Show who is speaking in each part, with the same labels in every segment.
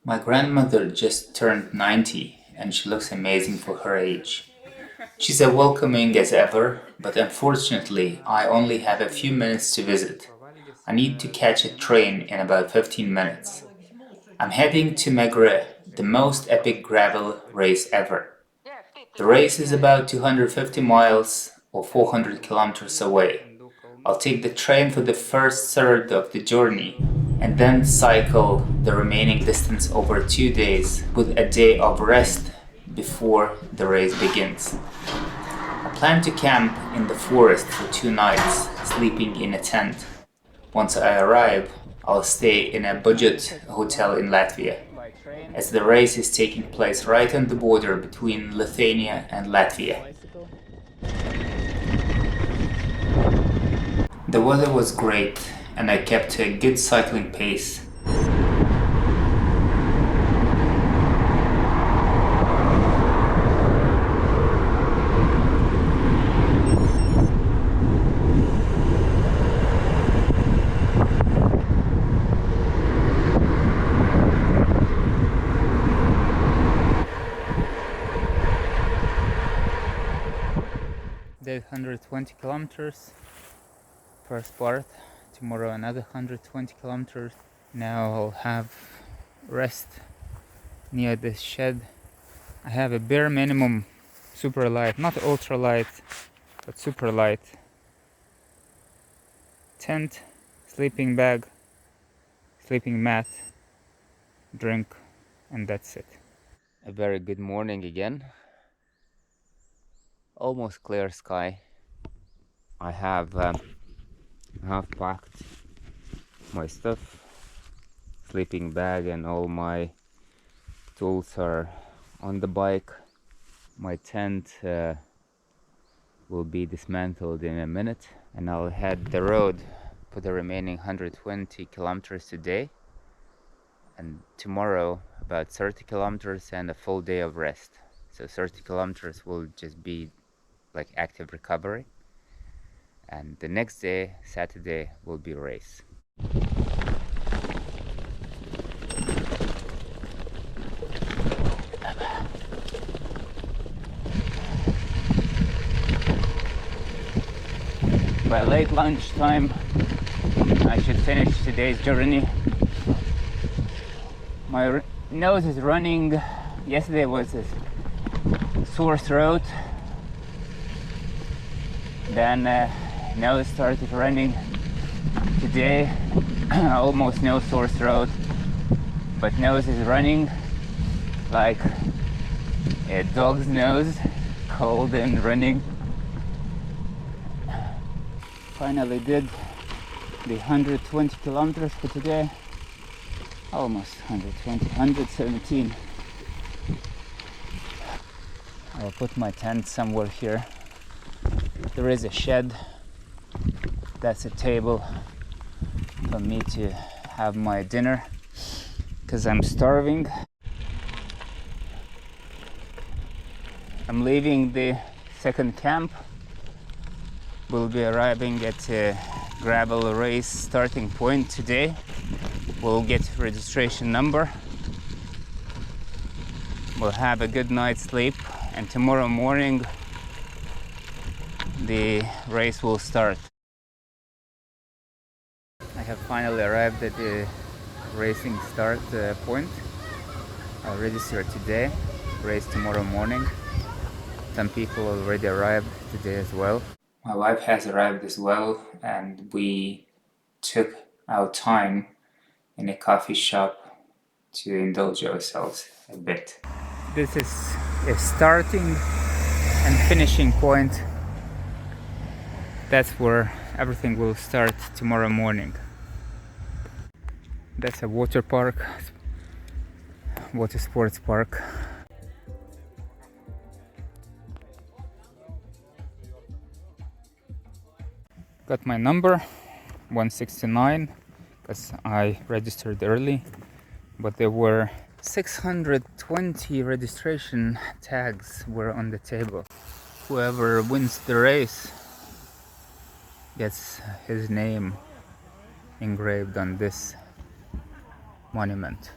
Speaker 1: My grandmother just turned 90 and she looks amazing for her age. She's as welcoming as ever, but unfortunately, I only have a few minutes to visit. I need to catch a train in about 15 minutes. I'm heading to MEGRE, the most epic gravel race ever. The race is about 250 miles or 400 kilometers away. I'll take the train for the first third of the journey and then cycle the remaining distance over 2 days with a day of rest before the race begins. I plan to camp in the forest for 2 nights, sleeping in a tent. Once I arrive, I'll stay in a budget hotel in Latvia, as the race is taking place right on the border between Lithuania and Latvia. The weather was great and I kept a good cycling pace. Did 120 kilometers. First part. Tomorrow another 120 kilometers. Now I'll have rest near this shed. I have a bare minimum super light, not ultra light, but super light tent, sleeping bag, sleeping mat, drink, and that's it. A very good morning again. Almost clear sky. I have packed my stuff, sleeping bag and all my tools are on the bike. My tent will be dismantled in a minute and I'll head the road for the remaining 120 kilometers today, and tomorrow about 30 kilometers and a full day of rest. So 30 kilometers will just be like active recovery, and the next day, Saturday, will be race. By late lunchtime, I should finish today's journey. My nose is running. Yesterday was a sore throat. Then nose started running. Today, almost no sore throat, but nose is running like a dog's nose, cold and running. Finally did the 120 kilometers for today. Almost 120, 117. I'll put my tent somewhere here. There is a shed. That's a table for me to have my dinner because I'm starving. I'm leaving the second camp. We'll be arriving at a gravel race starting point today. We'll get registration number. We'll have a good night's sleep, and tomorrow morning the race will start. I have finally arrived at the racing start point. I'll register today, race tomorrow morning. Some people already arrived today as well. My wife has arrived as well, and we took our time in a coffee shop to indulge ourselves a bit. This is a starting and finishing point. That's where everything will start tomorrow morning. That's a water park, water sports park. Got my number 169 because I registered early, but there were 620 registration tags were on the table. Whoever wins the race gets his name engraved on this monument.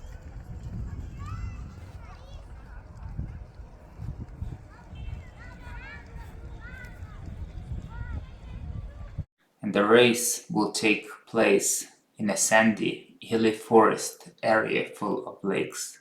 Speaker 1: and the race will take place in a sandy, hilly forest area full of lakes.